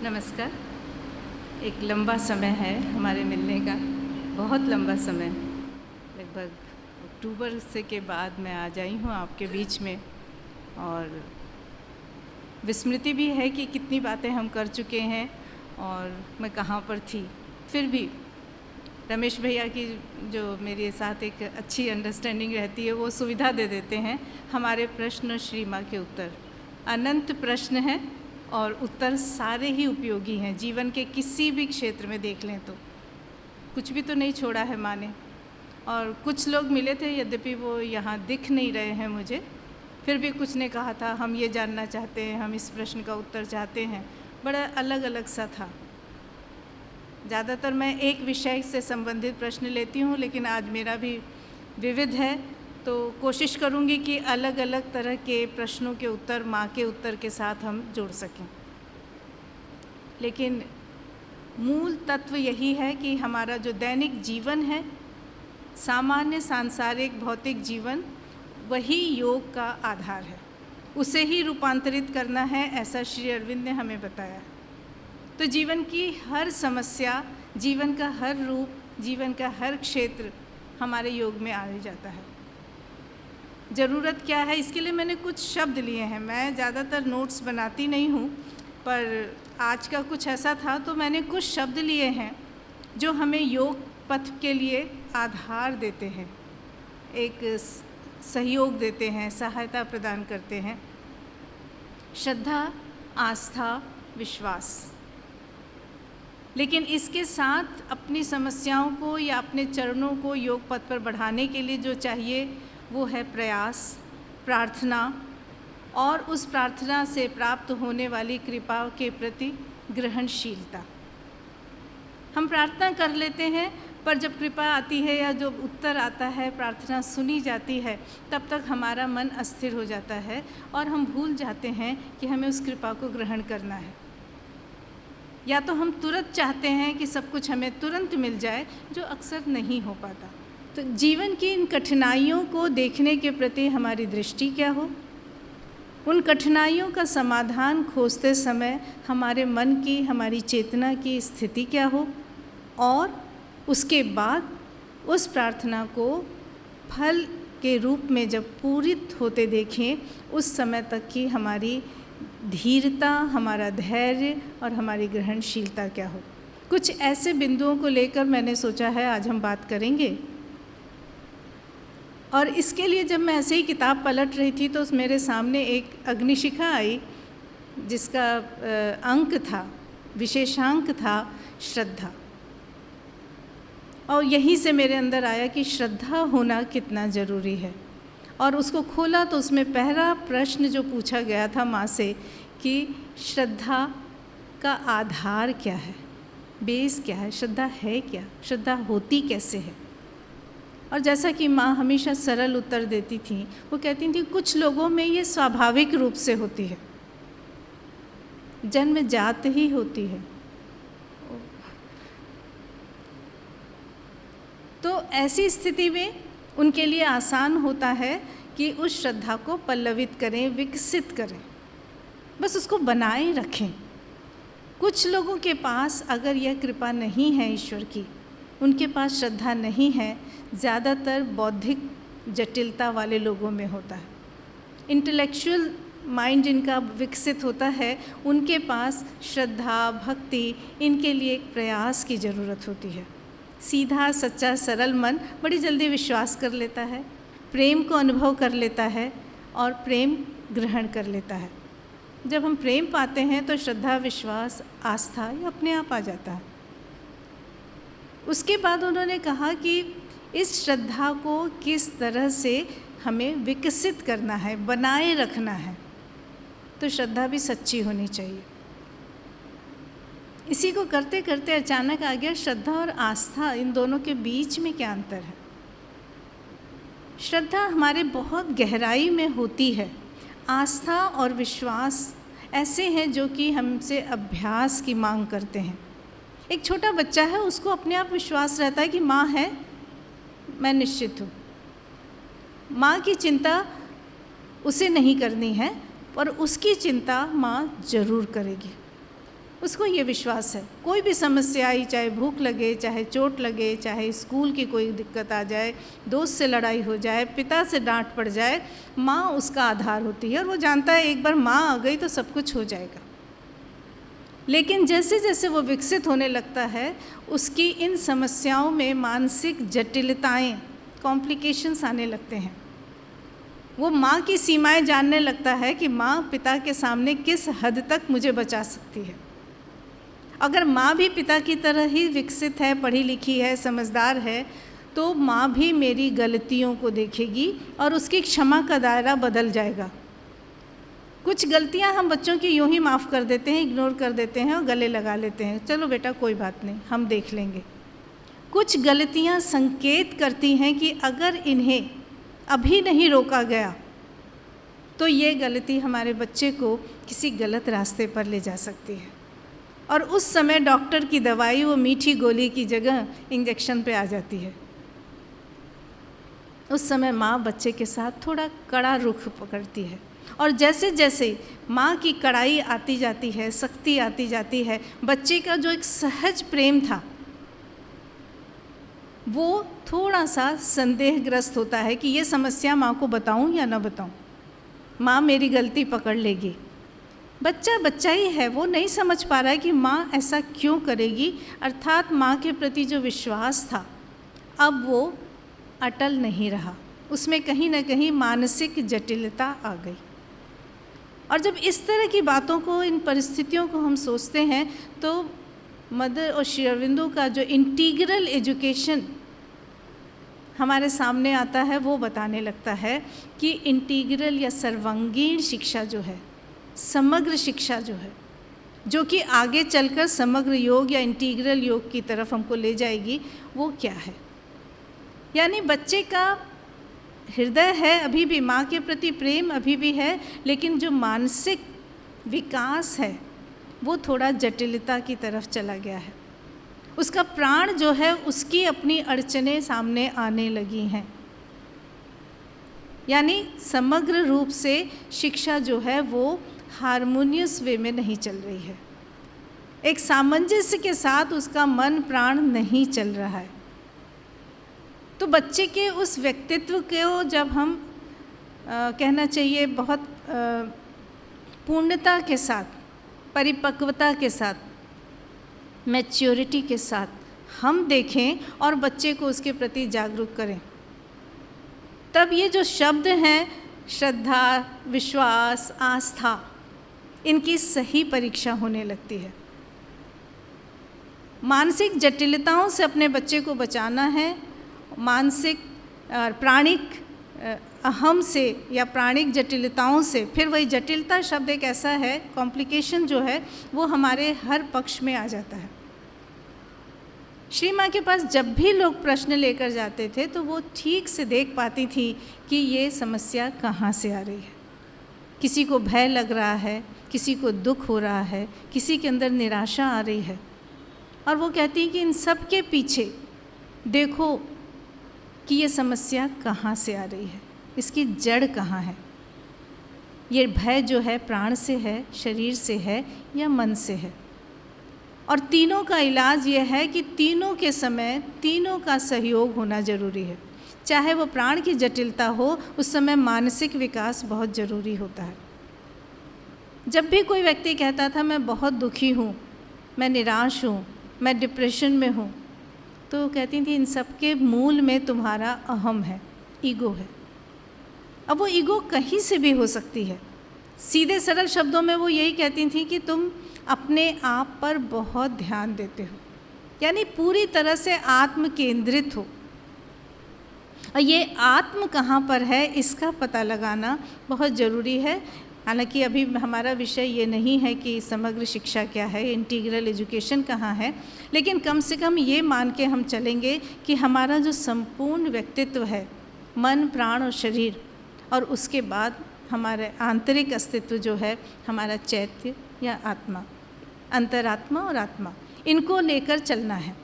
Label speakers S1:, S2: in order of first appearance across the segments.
S1: नमस्कार। एक लंबा समय है हमारे मिलने का, बहुत लंबा समय। लगभग अक्टूबर से के बाद मैं आ जाई हूँ आपके बीच में, और विस्मृति भी है कि कितनी बातें हम कर चुके हैं और मैं कहाँ पर थी। फिर भी रमेश भैया की जो मेरे साथ एक अच्छी अंडरस्टैंडिंग रहती है, वो सुविधा दे देते हैं। हमारे प्रश्न श्री माँ के उत्तर, अनंत प्रश्न हैं और उत्तर सारे ही उपयोगी हैं। जीवन के किसी भी क्षेत्र में देख लें तो कुछ भी तो नहीं छोड़ा है माँ ने। और कुछ लोग मिले थे, यद्यपि वो यहाँ दिख नहीं रहे हैं मुझे, फिर भी कुछ ने कहा था हम ये जानना चाहते हैं, हम इस प्रश्न का उत्तर चाहते हैं। बड़ा अलग अलग सा था। ज़्यादातर मैं एक विषय से संबंधित प्रश्न लेती हूँ, लेकिन आज मेरा भी विविध है, तो कोशिश करूँगी कि अलग अलग तरह के प्रश्नों के उत्तर माँ के उत्तर के साथ हम जोड़ सकें। लेकिन मूल तत्व यही है कि हमारा जो दैनिक जीवन है, सामान्य सांसारिक भौतिक जीवन, वही योग का आधार है। उसे ही रूपांतरित करना है, ऐसा श्री अरविंद ने हमें बताया। तो जीवन की हर समस्या, जीवन का हर रूप, जीवन का हर क्षेत्र हमारे योग में आ जाता है। ज़रूरत क्या है, इसके लिए मैंने कुछ शब्द लिए हैं। मैं ज़्यादातर नोट्स बनाती नहीं हूँ, पर आज का कुछ ऐसा था तो मैंने कुछ शब्द लिए हैं जो हमें योग पथ के लिए आधार देते हैं, एक सहयोग देते हैं, सहायता प्रदान करते हैं। श्रद्धा, आस्था, विश्वास। लेकिन इसके साथ अपनी समस्याओं को या अपने चरणों को योग पथ पर बढ़ाने के लिए जो चाहिए वो है प्रयास, प्रार्थना, और उस प्रार्थना से प्राप्त होने वाली कृपा के प्रति ग्रहणशीलता। हम प्रार्थना कर लेते हैं, पर जब कृपा आती है या जब उत्तर आता है, प्रार्थना सुनी जाती है, तब तक हमारा मन अस्थिर हो जाता है और हम भूल जाते हैं कि हमें उस कृपा को ग्रहण करना है। या तो हम तुरंत चाहते हैं कि सब कुछ हमें तुरंत मिल जाए, जो अक्सर नहीं हो पाता। तो जीवन की इन कठिनाइयों को देखने के प्रति हमारी दृष्टि क्या हो, उन कठिनाइयों का समाधान खोजते समय हमारे मन की, हमारी चेतना की स्थिति क्या हो, और उसके बाद उस प्रार्थना को फल के रूप में जब पूरित होते देखें, उस समय तक की हमारी धीरता, हमारा धैर्य और हमारी ग्रहणशीलता क्या हो। कुछ ऐसे बिंदुओं को लेकर मैंने सोचा है आज हम बात करेंगे। और इसके लिए जब मैं ऐसे ही किताब पलट रही थी तो मेरे सामने एक अग्निशिखा आई, जिसका अंक था, विशेषांक था श्रद्धा। और यहीं से मेरे अंदर आया कि श्रद्धा होना कितना ज़रूरी है। और उसको खोला तो उसमें पहला प्रश्न जो पूछा गया था माँ से कि श्रद्धा का आधार क्या है, बेस क्या है, श्रद्धा है क्या, श्रद्धा होती कैसे है। और जैसा कि माँ हमेशा सरल उत्तर देती थी, वो कहती थी कुछ लोगों में ये स्वाभाविक रूप से होती है, जन्मजात ही होती है। तो ऐसी स्थिति में उनके लिए आसान होता है कि उस श्रद्धा को पल्लवित करें, विकसित करें, बस उसको बनाए रखें। कुछ लोगों के पास अगर यह कृपा नहीं है ईश्वर की, उनके पास श्रद्धा नहीं है, ज़्यादातर बौद्धिक जटिलता वाले लोगों में होता है। इंटेलेक्चुअल माइंड जिनका विकसित होता है, उनके पास श्रद्धा, भक्ति, इनके लिए एक प्रयास की ज़रूरत होती है। सीधा, सच्चा, सरल मन बड़ी जल्दी विश्वास कर लेता है, प्रेम को अनुभव कर लेता है और प्रेम ग्रहण कर लेता है। जब हम प्रेम पाते हैं तो श्रद्धा, विश्वास, आस्था ये अपने आप आ जाता है। उसके बाद उन्होंने कहा कि इस श्रद्धा को किस तरह से हमें विकसित करना है, बनाए रखना है। तो श्रद्धा भी सच्ची होनी चाहिए। इसी को करते करते अचानक आ गया श्रद्धा और आस्था, इन दोनों के बीच में क्या अंतर है। श्रद्धा हमारे बहुत गहराई में होती है, आस्था और विश्वास ऐसे हैं जो कि हमसे अभ्यास की मांग करते हैं। एक छोटा बच्चा है, उसको अपने आप विश्वास रहता है कि माँ है, मैं निश्चित हूँ। माँ की चिंता उसे नहीं करनी है, पर उसकी चिंता माँ जरूर करेगी। उसको ये विश्वास है कोई भी समस्या आई, चाहे भूख लगे, चाहे चोट लगे, चाहे स्कूल की कोई दिक्कत आ जाए, दोस्त से लड़ाई हो जाए, पिता से डांट पड़ जाए, माँ उसका आधार होती है और वो जानता है एक बार माँ आ गई तो सब कुछ हो जाएगा। लेकिन जैसे जैसे वो विकसित होने लगता है उसकी इन समस्याओं में मानसिक जटिलताएं, कॉम्प्लिकेशंस आने लगते हैं। वो माँ की सीमाएं जानने लगता है कि माँ पिता के सामने किस हद तक मुझे बचा सकती है। अगर माँ भी पिता की तरह ही विकसित है, पढ़ी लिखी है, समझदार है, तो माँ भी मेरी गलतियों को देखेगी और उसकी क्षमा का दायरा बदल जाएगा। कुछ गलतियाँ हम बच्चों की यूं ही माफ़ कर देते हैं, इग्नोर कर देते हैं और गले लगा लेते हैं, चलो बेटा कोई बात नहीं, हम देख लेंगे। कुछ गलतियाँ संकेत करती हैं कि अगर इन्हें अभी नहीं रोका गया तो ये गलती हमारे बच्चे को किसी गलत रास्ते पर ले जा सकती है और उस समय डॉक्टर की दवाई वो मीठी गोली की जगह इंजेक्शन पे आ जाती है। उस समय माँ बच्चे के साथ थोड़ा कड़ा रुख पकड़ती है और जैसे जैसे माँ की कड़ाई आती जाती है, सख्ती आती जाती है, बच्चे का जो एक सहज प्रेम था वो थोड़ा सा संदेहग्रस्त होता है कि ये समस्या माँ को बताऊँ या ना बताऊँ, माँ मेरी गलती पकड़ लेगी। बच्चा बच्चा ही है, वो नहीं समझ पा रहा है कि माँ ऐसा क्यों करेगी, अर्थात माँ के प्रति जो विश्वास था अब वो अटल नहीं रहा, उसमें कहीं ना कहीं मानसिक जटिलता आ गई। और जब इस तरह की बातों को, इन परिस्थितियों को हम सोचते हैं तो मदर और श्री अरविंदो का जो इंटीग्रल एजुकेशन हमारे सामने आता है वो बताने लगता है कि इंटीग्रल या सर्वांगीण शिक्षा जो है, समग्र शिक्षा जो है, जो कि आगे चलकर समग्र योग या इंटीग्रल योग की तरफ हमको ले जाएगी, वो क्या है। यानी बच्चे का हृदय है अभी भी, माँ के प्रति प्रेम अभी भी है, लेकिन जो मानसिक विकास है वो थोड़ा जटिलता की तरफ चला गया है। उसका प्राण जो है उसकी अपनी अड़चनें सामने आने लगी हैं। यानी समग्र रूप से शिक्षा जो है वो हारमोनियस वे में नहीं चल रही है, एक सामंजस्य के साथ उसका मन प्राण नहीं चल रहा है। तो बच्चे के उस व्यक्तित्व को जब हम कहना चाहिए बहुत पूर्णता के साथ, परिपक्वता के साथ, मैच्योरिटी के साथ हम देखें और बच्चे को उसके प्रति जागरूक करें, तब ये जो शब्द हैं श्रद्धा, विश्वास, आस्था, इनकी सही परीक्षा होने लगती है। मानसिक जटिलताओं से अपने बच्चे को बचाना है, मानसिक प्राणिक अहम से या प्राणिक जटिलताओं से। फिर वही जटिलता शब्द एक ऐसा है, कॉम्प्लिकेशन जो है वो हमारे हर पक्ष में आ जाता है। श्री माँ के पास जब भी लोग प्रश्न लेकर जाते थे तो वो ठीक से देख पाती थी कि ये समस्या कहाँ से आ रही है। किसी को भय लग रहा है, किसी को दुख हो रहा है, किसी के अंदर निराशा आ रही है, और वो कहती हैं कि इन सब के पीछे देखो कि ये समस्या कहाँ से आ रही है, इसकी जड़ कहाँ है। ये भय जो है प्राण से है, शरीर से है या मन से है। और तीनों का इलाज ये है कि तीनों के समय तीनों का सहयोग होना ज़रूरी है। चाहे वो प्राण की जटिलता हो, उस समय मानसिक विकास बहुत ज़रूरी होता है। जब भी कोई व्यक्ति कहता था मैं बहुत दुखी हूँ, मैं निराश हूँ, मैं डिप्रेशन में हूँ, तो कहती थी इन सब के मूल में तुम्हारा अहम है, ईगो है। अब वो ईगो कहीं से भी हो सकती है। सीधे सरल शब्दों में वो यही कहती थी कि तुम अपने आप पर बहुत ध्यान देते हो, यानी पूरी तरह से आत्म केंद्रित हो। और ये आत्म कहाँ पर है इसका पता लगाना बहुत ज़रूरी है। हालांकि अभी हमारा विषय ये नहीं है कि समग्र शिक्षा क्या है, इंटीग्रल एजुकेशन कहाँ है, लेकिन कम से कम ये मान के हम चलेंगे कि हमारा जो संपूर्ण व्यक्तित्व है, मन, प्राण और शरीर, और उसके बाद हमारे आंतरिक अस्तित्व जो है, हमारा चैत्य या आत्मा, अंतरात्मा और आत्मा, इनको लेकर चलना है।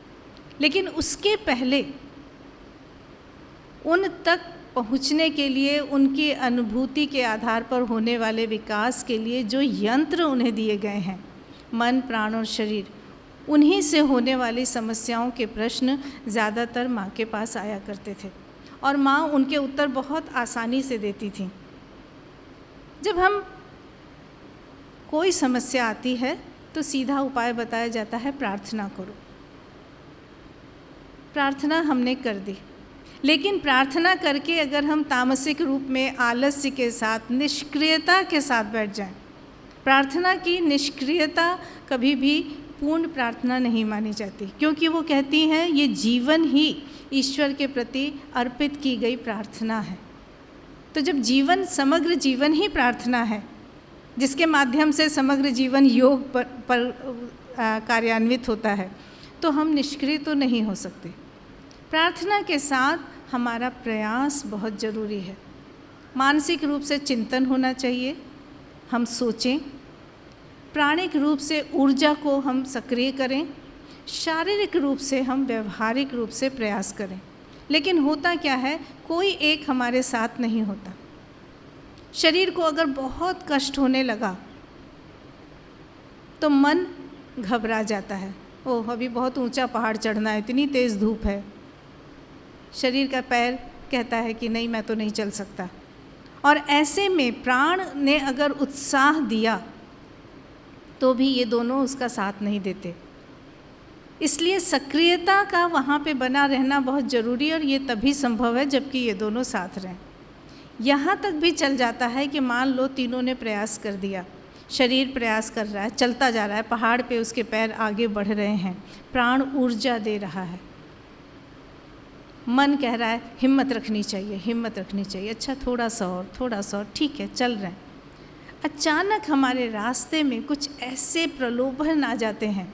S1: लेकिन उसके पहले उन तक पहुँचने के लिए, उनकी अनुभूति के आधार पर होने वाले विकास के लिए जो यंत्र उन्हें दिए गए हैं, मन, प्राण और शरीर, उन्हीं से होने वाली समस्याओं के प्रश्न ज़्यादातर माँ के पास आया करते थे और माँ उनके उत्तर बहुत आसानी से देती थी। जब हम कोई समस्या आती है तो सीधा उपाय बताया जाता है, प्रार्थना करो। प्रार्थना हमने कर दी, लेकिन प्रार्थना करके अगर हम तामसिक रूप में आलस्य के साथ, निष्क्रियता के साथ बैठ जाएं, प्रार्थना की निष्क्रियता कभी भी पूर्ण प्रार्थना नहीं मानी जाती, क्योंकि वो कहती हैं ये जीवन ही ईश्वर के प्रति अर्पित की गई प्रार्थना है। तो जब जीवन, समग्र जीवन ही प्रार्थना है, जिसके माध्यम से समग्र जीवन योग पर कार्यान्वित होता है, तो हम निष्क्रिय तो नहीं हो सकते। प्रार्थना के साथ हमारा प्रयास बहुत ज़रूरी है। मानसिक रूप से चिंतन होना चाहिए, हम सोचें, प्राणिक रूप से ऊर्जा को हम सक्रिय करें, शारीरिक रूप से हम व्यवहारिक रूप से प्रयास करें। लेकिन होता क्या है, कोई एक हमारे साथ नहीं होता। शरीर को अगर बहुत कष्ट होने लगा तो मन घबरा जाता है, ओह अभी बहुत ऊंचा पहाड़ चढ़ना है, इतनी तेज़ धूप है। शरीर का पैर कहता है कि नहीं, मैं तो नहीं चल सकता। और ऐसे में प्राण ने अगर उत्साह दिया तो भी ये दोनों उसका साथ नहीं देते। इसलिए सक्रियता का वहाँ पे बना रहना बहुत ज़रूरी है, और ये तभी संभव है जबकि ये दोनों साथ रहें। यहाँ तक भी चल जाता है कि मान लो तीनों ने प्रयास कर दिया, शरीर प्रयास कर रहा है, चलता जा रहा है, पहाड़ पे उसके पैर आगे बढ़ रहे हैं, प्राण ऊर्जा दे रहा है, मन कह रहा है हिम्मत रखनी चाहिए, हिम्मत रखनी चाहिए, अच्छा थोड़ा सा और, थोड़ा सा और, ठीक है चल रहे हैं। अचानक हमारे रास्ते में कुछ ऐसे प्रलोभन आ जाते हैं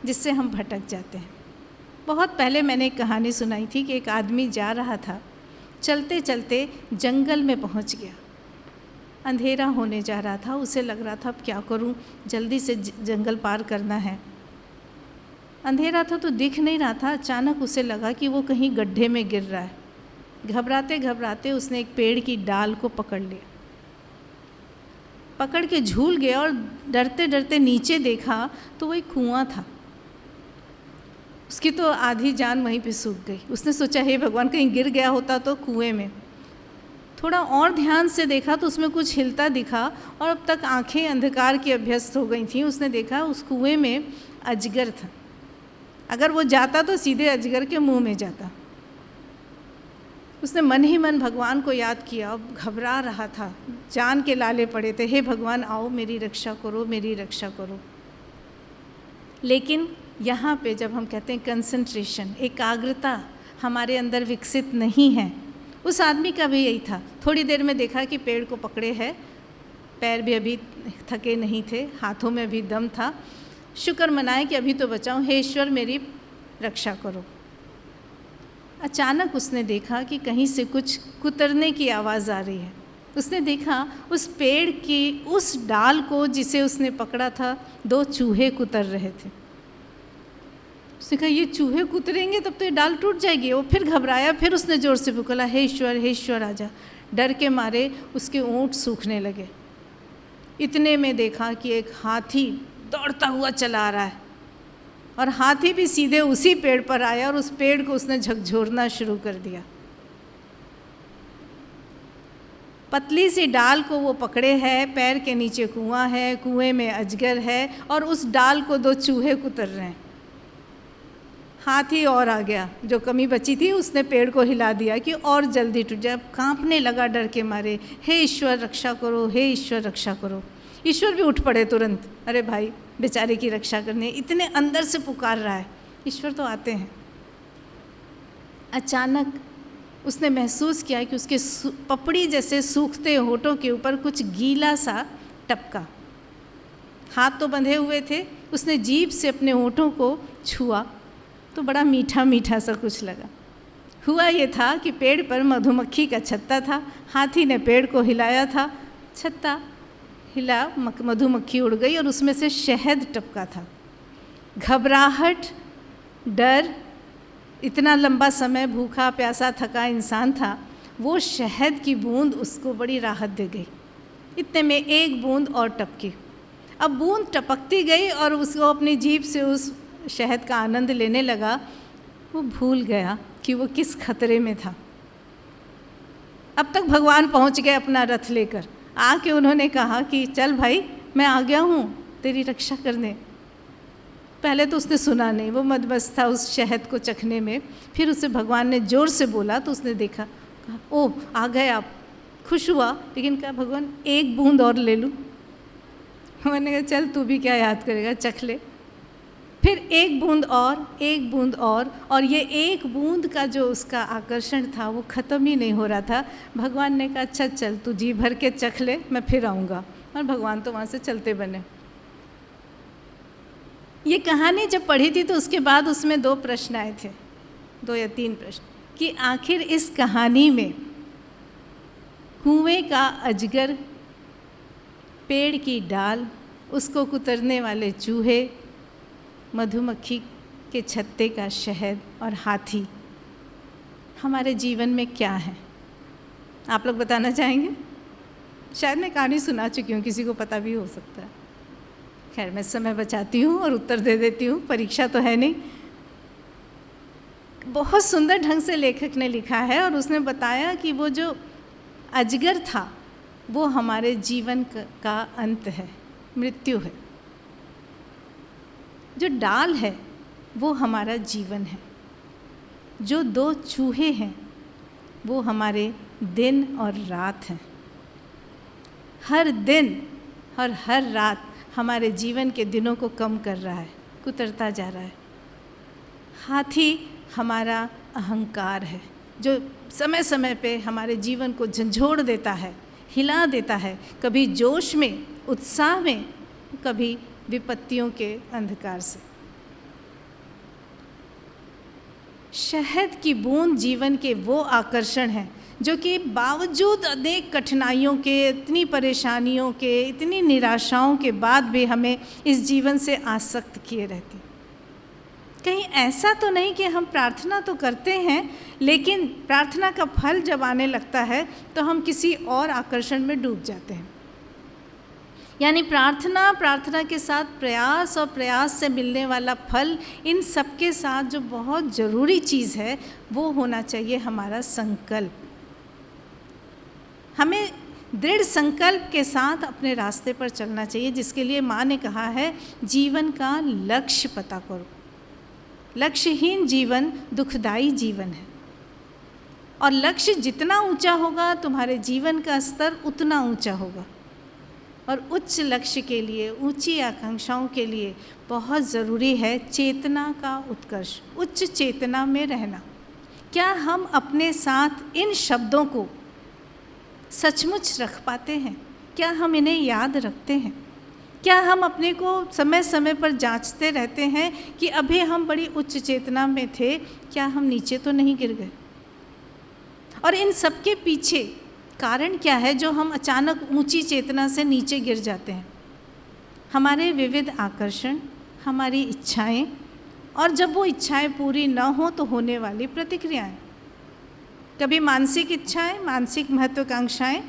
S1: जिससे हम भटक जाते हैं। बहुत पहले मैंने एक कहानी सुनाई थी कि एक आदमी जा रहा था, चलते चलते जंगल में पहुंच गया, अंधेरा होने जा रहा था, उसे लग रहा था अब क्या करूं, जल्दी से जंगल पार करना है। अंधेरा था तो दिख नहीं रहा था, अचानक उसे लगा कि वो कहीं गड्ढे में गिर रहा है। घबराते घबराते उसने एक पेड़ की डाल को पकड़ लिया, पकड़ के झूल गया और डरते डरते नीचे देखा तो वो एक कुआं था। उसकी तो आधी जान वहीं पे सूख गई। उसने सोचा हे भगवान, कहीं गिर गया होता तो कुएं में। थोड़ा और ध्यान से देखा तो उसमें कुछ हिलता दिखा, और अब तक आंखें अंधकार की अभ्यस्त हो गई थीं। उसने देखा उस कुएं में अजगर था। अगर वो जाता तो सीधे अजगर के मुंह में जाता। उसने मन ही मन भगवान को याद किया, अब घबरा रहा था, जान के लाले पड़े थे, हे भगवान आओ मेरी रक्षा करो, मेरी रक्षा करो। लेकिन यहाँ पे जब हम कहते हैं कंसंट्रेशन, एकाग्रता हमारे अंदर विकसित नहीं है। उस आदमी का भी यही था, थोड़ी देर में देखा कि पेड़ को पकड़े है, पैर भी अभी थके नहीं थे, हाथों में भी दम था, शुक्र मनाए कि अभी तो बचाऊं, हे ईश्वर मेरी रक्षा करो। अचानक उसने देखा कि कहीं से कुछ कुतरने की आवाज़ आ रही है। उसने देखा उस पेड़ की उस डाल को जिसे उसने पकड़ा था, 2 चूहे कुतर रहे थे। उसने कहा ये चूहे कुतरेंगे तब तो ये डाल टूट जाएगी। वो फिर घबराया, फिर उसने ज़ोर से पुकारा, हे ईश्वर आजा। डर के मारे उसके ऊँट सूखने लगे। इतने में देखा कि एक हाथी दौड़ता हुआ चला आ रहा है, और हाथी भी सीधे उसी पेड़ पर आया और उस पेड़ को उसने झकझोरना शुरू कर दिया। पतली सी डाल को वो पकड़े है, पैर के नीचे कुआं है, कुएं में अजगर है, और उस डाल को 2 चूहे कुतर रहे हैं। हाथी और आ गया, जो कमी बची थी उसने पेड़ को हिला दिया कि और जल्दी टूट जाए। कांपने लगा डर के मारे, हे ईश्वर रक्षा करो, हे ईश्वर रक्षा करो। ईश्वर भी उठ पड़े तुरंत, अरे भाई बेचारे की रक्षा करने, इतने अंदर से पुकार रहा है, ईश्वर तो आते हैं। अचानक उसने महसूस किया कि उसके पपड़ी जैसे सूखते होठों के ऊपर कुछ गीला सा टपका। हाथ तो बंधे हुए थे, उसने जीभ से अपने होठों को छुआ तो बड़ा मीठा मीठा सा कुछ लगा। हुआ ये था कि पेड़ पर मधुमक्खी का छत्ता था। हाथी ने पेड़ को हिलाया था, छत्ता हिला, मधुमक्खी उड़ गई और उसमें से शहद टपका था। घबराहट, डर, इतना लंबा समय भूखा प्यासा थका इंसान था, वो शहद की बूंद उसको बड़ी राहत दे गई। इतने में एक बूंद और टपकी। अब बूंद टपकती गई और उसको अपनी जीभ से उस शहद का आनंद लेने लगा। वो भूल गया कि वो किस खतरे में था। अब तक भगवान पहुंच गए अपना रथ लेकर। आके उन्होंने कहा कि चल भाई, मैं आ गया हूँ तेरी रक्षा करने। पहले तो उसने सुना नहीं, वो मदमस्त था उस शहद को चखने में। फिर उसे भगवान ने ज़ोर से बोला तो उसने देखा, कहा ओह आ गए आप। खुश हुआ, लेकिन कहा भगवान एक बूंद और ले लूँ। मैंने कहा चल तू भी क्या याद करेगा, चख ले। फिर एक बूंद और ये एक बूंद का जो उसका आकर्षण था वो ख़त्म ही नहीं हो रहा था। भगवान ने कहा अच्छा चल तू जी भर के चख ले, मैं फिर आऊँगा। और भगवान तो वहाँ से चलते बने। ये कहानी जब पढ़ी थी तो उसके बाद उसमें 2 प्रश्न आए थे, 2 या 3 प्रश्न, कि आखिर इस कहानी में कुएं का अजगर, पेड़ की डाल, उसको कुतरने वाले चूहे, मधुमक्खी के छत्ते का शहद और हाथी हमारे जीवन में क्या है? आप लोग बताना चाहेंगे? शायद मैं कहानी सुना चुकी हूँ, किसी को पता भी हो सकता है। खैर मैं समय बचाती हूँ और उत्तर दे देती हूँ, परीक्षा तो है नहीं। बहुत सुंदर ढंग से लेखक ने लिखा है और उसने बताया कि वो जो अजगर था वो हमारे जीवन का अंत है, मृत्यु है। जो डाल है वो हमारा जीवन है। जो 2 चूहे हैं वो हमारे दिन और रात हैं। हर दिन और हर रात हमारे जीवन के दिनों को कम कर रहा है, कुतरता जा रहा है। हाथी हमारा अहंकार है, जो समय समय पे हमारे जीवन को झंझोड़ देता है, हिला देता है, कभी जोश में, उत्साह में, कभी विपत्तियों के अंधकार से। शहद की बूंद जीवन के वो आकर्षण हैं जो कि बावजूद अनेक कठिनाइयों के, इतनी परेशानियों के, इतनी निराशाओं के बाद भी हमें इस जीवन से आसक्त किए रहते हैं। कहीं ऐसा तो नहीं कि हम प्रार्थना तो करते हैं, लेकिन प्रार्थना का फल जब आने लगता है तो हम किसी और आकर्षण में डूब जाते हैं। यानी प्रार्थना के साथ प्रयास और प्रयास से मिलने वाला फल, इन सब के साथ जो बहुत ज़रूरी चीज़ है वो होना चाहिए हमारा संकल्प। हमें दृढ़ संकल्प के साथ अपने रास्ते पर चलना चाहिए, जिसके लिए माँ ने कहा है जीवन का लक्ष्य पता करो। लक्ष्यहीन जीवन दुखदाई जीवन है, और लक्ष्य जितना ऊंचा होगा तुम्हारे जीवन का स्तर उतना ऊंचा होगा। और उच्च लक्ष्य के लिए, ऊंची आकांक्षाओं के लिए बहुत ज़रूरी है चेतना का उत्कर्ष, उच्च चेतना में रहना। क्या हम अपने साथ इन शब्दों को सचमुच रख पाते हैं? क्या हम इन्हें याद रखते हैं? क्या हम अपने को समय समय पर जांचते रहते हैं कि अभी हम बड़ी उच्च चेतना में थे, क्या हम नीचे तो नहीं गिर गए? और इन सब के पीछे कारण क्या है जो हम अचानक ऊंची चेतना से नीचे गिर जाते हैं? हमारे विविध आकर्षण, हमारी इच्छाएं, और जब वो इच्छाएं पूरी न हो तो होने वाली प्रतिक्रियाएं। कभी मानसिक इच्छाएं, मानसिक महत्वाकांक्षाएं,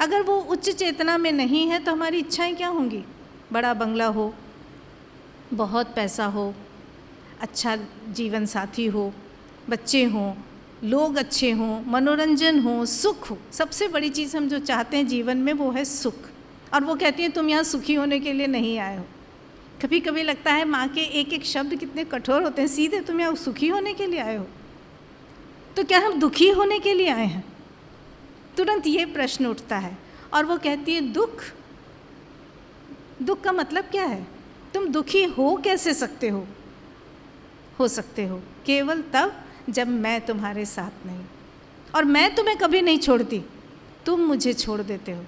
S1: अगर वो उच्च चेतना में नहीं है तो हमारी इच्छाएं क्या होंगी? बड़ा बंगला हो, बहुत पैसा हो, अच्छा जीवन साथी हो, बच्चे हों, लोग अच्छे हों, मनोरंजन हो, सुख हो। सबसे बड़ी चीज़ हम जो चाहते हैं जीवन में वो है सुख। और वो कहती है तुम यहाँ सुखी होने के लिए नहीं आए हो। कभी कभी लगता है माँ के एक एक शब्द कितने कठोर होते हैं, सीधे तुम यहाँ सुखी होने के लिए आए हो, तो क्या हम दुखी होने के लिए आए हैं? तुरंत ये प्रश्न उठता है। और वो कहती है दुख का मतलब क्या है? तुम दुखी हो कैसे सकते हो सकते हो केवल तब जब मैं तुम्हारे साथ नहीं, और मैं तुम्हें कभी नहीं छोड़ती, तुम मुझे छोड़ देते हो।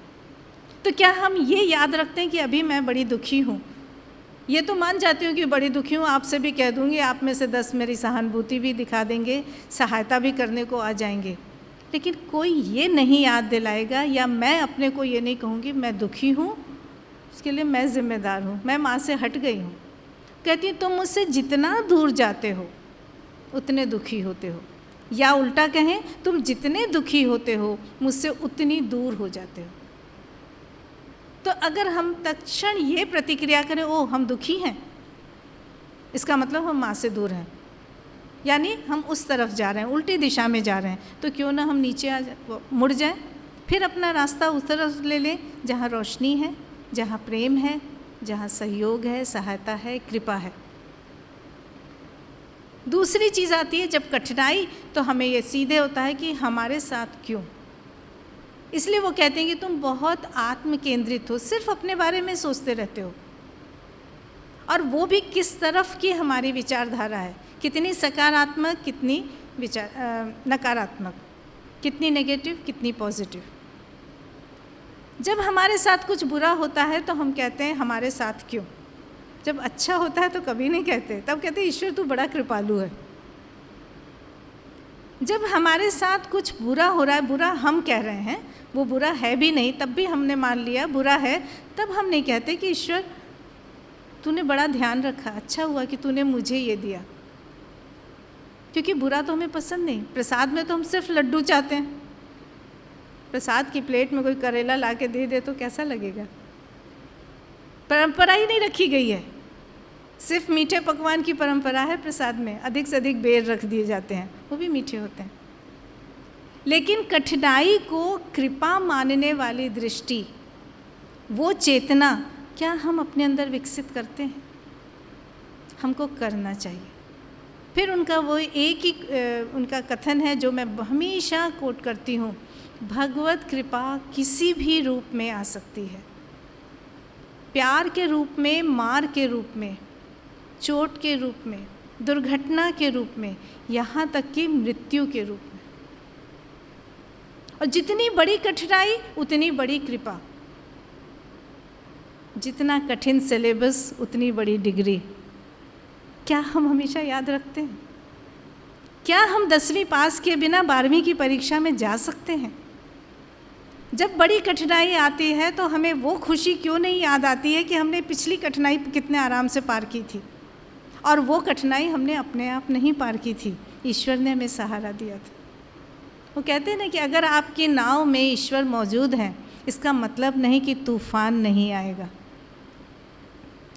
S1: तो क्या हम ये याद रखते हैं कि अभी मैं बड़ी दुखी हूँ? ये तो मान जाती हूँ कि बड़ी दुखी हूँ, आपसे भी कह दूँगी, आप में से 10 मेरी सहानुभूति भी दिखा देंगे, सहायता भी करने को आ जाएंगे, लेकिन कोई ये नहीं याद दिलाएगा, या मैं अपने को ये नहीं कहूँगी मैं दुखी हूँ, उसके लिए मैं जिम्मेदार हूँ, मैं माँ से हट गई हूँ। कहती है तुम मुझसे जितना दूर जाते हो उतने दुखी होते हो, या उल्टा कहें तुम जितने दुखी होते हो मुझसे उतनी दूर हो जाते हो। तो अगर हम तत्क्षण ये प्रतिक्रिया करें, ओ हम दुखी हैं, इसका मतलब हम माँ से दूर हैं, यानी हम उस तरफ जा रहे हैं, उल्टी दिशा में जा रहे हैं। तो क्यों ना हम नीचे मुड़ जाएं, फिर अपना रास्ता उस तरफ ले लें जहाँ रोशनी है, जहाँ प्रेम है, जहाँ सहयोग है, सहायता है, कृपा है। दूसरी चीज़ आती है जब कठिनाई, तो हमें ये सीधे होता है कि हमारे साथ क्यों। इसलिए वो कहते हैं कि तुम बहुत आत्म केंद्रित हो, सिर्फ अपने बारे में सोचते रहते हो, और वो भी किस तरफ की हमारी विचारधारा है, कितनी सकारात्मक, कितनी नकारात्मक, कितनी नेगेटिव, कितनी पॉजिटिव। जब हमारे साथ कुछ बुरा होता है तो हम कहते हैं हमारे साथ क्यों। जब अच्छा होता है तो कभी नहीं कहते, तब कहते हैं ईश्वर तू बड़ा कृपालु है। जब हमारे साथ कुछ बुरा हो रहा है, बुरा हम कह रहे हैं, वो बुरा है भी नहीं, तब भी हमने मान लिया बुरा है, तब हम नहीं कहते कि ईश्वर तूने बड़ा ध्यान रखा, अच्छा हुआ कि तूने मुझे ये दिया, क्योंकि बुरा तो हमें पसंद नहीं। प्रसाद में तो हम सिर्फ लड्डू चाहते हैं, प्रसाद की प्लेट में कोई करेला ला के दे दे तो कैसा लगेगा। परंपरा ही नहीं रखी गई है, सिर्फ मीठे पकवान की परंपरा है। प्रसाद में अधिक से अधिक बेर रख दिए जाते हैं, वो भी मीठे होते हैं। लेकिन कठिनाई को कृपा मानने वाली दृष्टि, वो चेतना, क्या हम अपने अंदर विकसित करते हैं? हमको करना चाहिए। फिर उनका वो एक ही उनका कथन है जो मैं हमेशा कोट करती हूँ, भगवत कृपा किसी भी रूप में आ सकती है, प्यार के रूप में, मार के रूप में, चोट के रूप में, दुर्घटना के रूप में, यहाँ तक कि मृत्यु के रूप में। और जितनी बड़ी कठिनाई उतनी बड़ी कृपा, जितना कठिन सिलेबस उतनी बड़ी डिग्री। क्या हम हमेशा याद रखते हैं? क्या हम 10वीं पास किए बिना 12वीं की परीक्षा में जा सकते हैं? जब बड़ी कठिनाई आती है तो हमें वो खुशी क्यों नहीं याद आती है कि हमने पिछली कठिनाई कितने आराम से पार की थी, और वो कठिनाई हमने अपने आप नहीं पार की थी, ईश्वर ने हमें सहारा दिया था। वो कहते हैं ना कि अगर आपकी नाव में ईश्वर मौजूद हैं, इसका मतलब नहीं कि तूफान नहीं आएगा,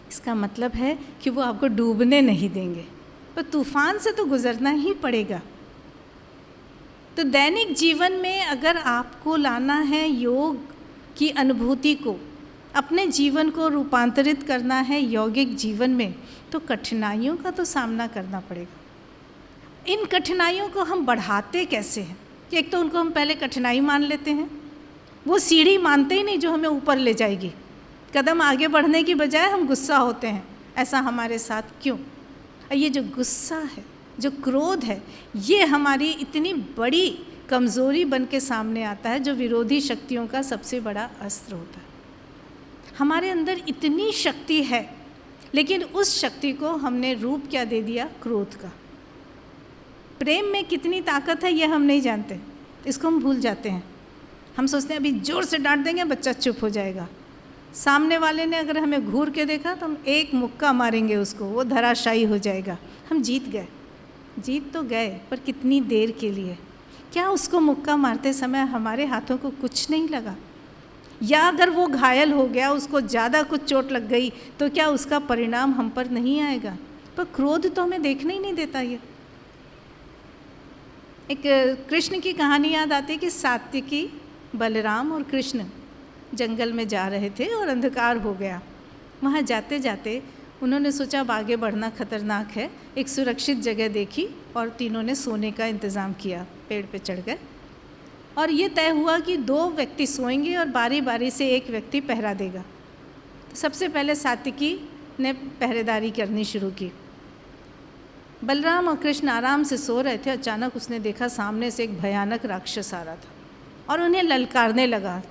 S1: इसका मतलब है कि वो आपको डूबने नहीं देंगे, पर तूफान से तो गुजरना ही पड़ेगा। तो दैनिक जीवन में अगर आपको लाना है योग की अनुभूति को, अपने जीवन को रूपांतरित करना है यौगिक जीवन में, तो कठिनाइयों का तो सामना करना पड़ेगा। इन कठिनाइयों को हम बढ़ाते कैसे हैं? एक तो उनको हम पहले कठिनाई मान लेते हैं, वो सीढ़ी मानते ही नहीं जो हमें ऊपर ले जाएगी। कदम आगे बढ़ने की बजाय हम गुस्सा होते हैं, ऐसा हमारे साथ क्यों? ये जो गुस्सा है, जो क्रोध है, ये हमारी इतनी बड़ी कमज़ोरी बन के सामने आता है, जो विरोधी शक्तियों का सबसे बड़ा अस्त्र होता है। हमारे अंदर इतनी शक्ति है, लेकिन उस शक्ति को हमने रूप क्या दे दिया? क्रोध का। प्रेम में कितनी ताकत है ये हम नहीं जानते, इसको हम भूल जाते हैं। हम सोचते हैं अभी ज़ोर से डांट देंगे बच्चा चुप हो जाएगा। सामने वाले ने अगर हमें घूर के देखा तो हम एक मुक्का मारेंगे उसको, वो धराशायी हो जाएगा। हम जीत गए, जीत तो गए, पर कितनी देर के लिए? क्या उसको मुक्का मारते समय हमारे हाथों को कुछ नहीं लगा? या अगर वो घायल हो गया, उसको ज़्यादा कुछ चोट लग गई, तो क्या उसका परिणाम हम पर नहीं आएगा? पर क्रोध तो हमें देखने ही नहीं देता। ये एक कृष्ण की कहानी याद आती है कि सात्विकी, बलराम और कृष्ण जंगल में जा रहे थे और अंधकार हो गया। वहाँ जाते जाते उन्होंने सोचा अब आगे बढ़ना खतरनाक है, एक सुरक्षित जगह देखी और तीनों ने सोने का इंतज़ाम किया, पेड़ पे चढ़ गए। और ये तय हुआ कि 2 व्यक्ति सोएंगे और बारी बारी से एक व्यक्ति पहरा देगा। तो सबसे पहले सात्विकी ने पहरेदारी करनी शुरू की। बलराम और कृष्ण आराम से सो रहे थे, अचानक उसने देखा सामने से एक भयानक राक्षस आ रहा था और उन्हें ललकारने लगा,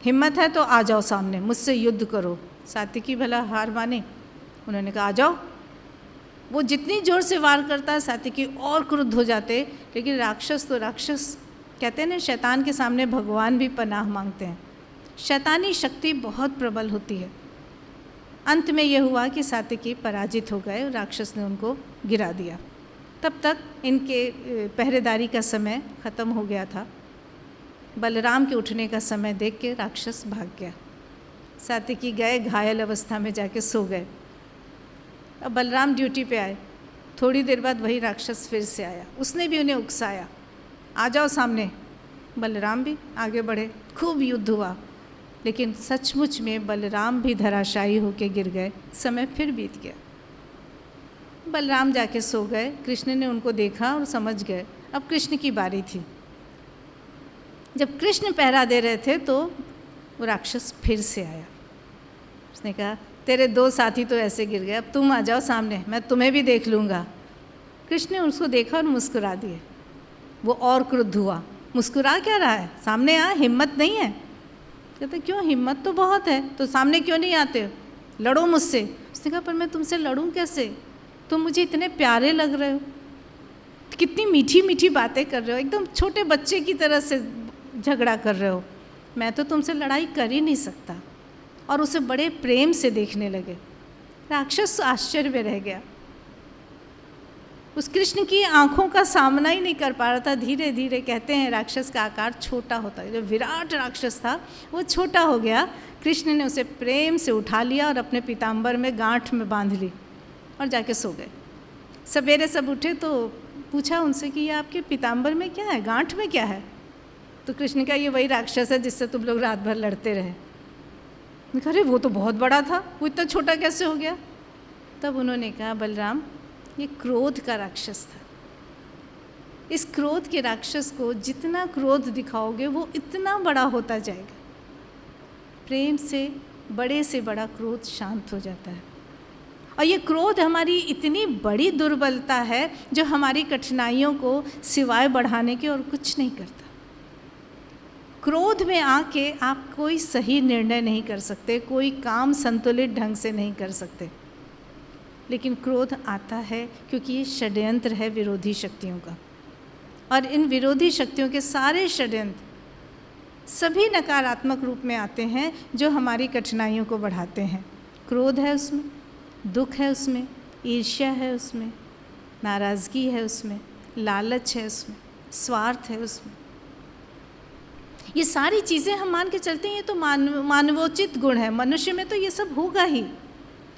S1: हिम्मत है तो आ जाओ सामने, मुझसे युद्ध करो। सात्विकी भला हार माने, उन्होंने कहा आ जाओ। वो जितनी ज़ोर से वार करता, सात्विकी और क्रुद्ध हो जाते। लेकिन राक्षस तो राक्षस, कहते हैं ना शैतान के सामने भगवान भी पनाह मांगते हैं। शैतानी शक्ति बहुत प्रबल होती है। अंत में यह हुआ कि सात्विकी पराजित हो गए और राक्षस ने उनको गिरा दिया। तब तक इनके पहरेदारी का समय ख़त्म हो गया था। बलराम के उठने का समय देख के राक्षस भाग गया सात्विकी गए, घायल अवस्था में जाके सो गए। अब बलराम ड्यूटी पे आए। थोड़ी देर बाद वही राक्षस फिर से आया, उसने भी उन्हें उकसाया, आ जाओ सामने। बलराम भी आगे बढ़े, खूब युद्ध हुआ, लेकिन सचमुच में बलराम भी धराशायी होकर गिर गए। समय फिर बीत गया। बलराम जाके सो गए। कृष्ण ने उनको देखा और समझ गए अब कृष्ण की बारी थी। जब कृष्ण पहरा दे रहे थे तो वो राक्षस फिर से आया। उसने कहा, तेरे 2 साथी तो ऐसे गिर गए, अब तुम आ जाओ सामने, मैं तुम्हें भी देख लूँगा। कृष्ण ने उसको देखा और मुस्कुरा दिए। वो और क्रुद्ध हुआ, मुस्कुरा क्या रहा है, सामने आ, हिम्मत नहीं है? कहते, क्यों, हिम्मत तो बहुत है, तो सामने क्यों नहीं आते हो, लड़ो मुझसे। उसने कहा, पर मैं तुमसे लड़ूं कैसे, तुम मुझे इतने प्यारे लग रहे हो, कितनी मीठी मीठी बातें कर रहे हो, एकदम छोटे बच्चे की तरह से झगड़ा कर रहे हो, मैं तो तुमसे लड़ाई कर ही नहीं सकता। और उसे बड़े प्रेम से देखने लगे। राक्षस आश्चर्य में रह गया, उस कृष्ण की आंखों का सामना ही नहीं कर पा रहा था। धीरे धीरे, कहते हैं राक्षस का आकार छोटा होता है, जो विराट राक्षस था वो छोटा हो गया। कृष्ण ने उसे प्रेम से उठा लिया और अपने पीताम्बर में गांठ में बांध ली और जाके सो गए। सवेरे सब उठे तो पूछा उनसे कि ये आपके पीताम्बर में क्या है, गांठ में क्या है? तो कृष्ण का, ये वही राक्षस है जिससे तुम लोग रात भर लड़ते रहे। अरे वो तो बहुत बड़ा था, वो इतना छोटा कैसे हो गया? तब उन्होंने कहा, बलराम, ये क्रोध का राक्षस था। इस क्रोध के राक्षस को जितना क्रोध दिखाओगे वो इतना बड़ा होता जाएगा। प्रेम से बड़े से बड़ा क्रोध शांत हो जाता है। और ये क्रोध हमारी इतनी बड़ी दुर्बलता है जो हमारी कठिनाइयों को सिवाय बढ़ाने के और कुछ नहीं करता। क्रोध में आके आप कोई सही निर्णय नहीं कर सकते, कोई काम संतुलित ढंग से नहीं कर सकते। लेकिन क्रोध आता है क्योंकि ये षड्यंत्र है विरोधी शक्तियों का, और इन विरोधी शक्तियों के सारे षड्यंत्र सभी नकारात्मक रूप में आते हैं जो हमारी कठिनाइयों को बढ़ाते हैं। क्रोध है उसमें, दुख है उसमें, ईर्ष्या है उसमें, नाराज़गी है उसमें, लालच है उसमें, स्वार्थ है उसमें। ये सारी चीज़ें हम मान के चलते हैं ये तो मानवोचित गुण है, मनुष्य में तो ये सब होगा ही,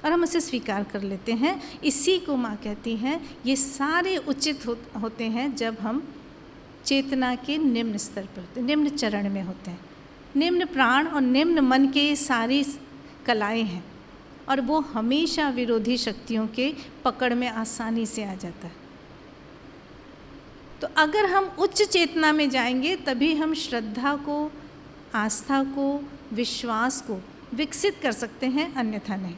S1: और हम उसे स्वीकार कर लेते हैं। इसी को माँ कहती हैं ये सारे उचित होते हैं जब हम चेतना के निम्न स्तर पर होते हैं, निम्न चरण में होते हैं। निम्न प्राण और निम्न मन के सारी कलाएं हैं, और वो हमेशा विरोधी शक्तियों के पकड़ में आसानी से आ जाता है। तो अगर हम उच्च चेतना में जाएंगे तभी हम श्रद्धा को, आस्था को, विश्वास को विकसित कर सकते हैं, अन्यथा नहीं।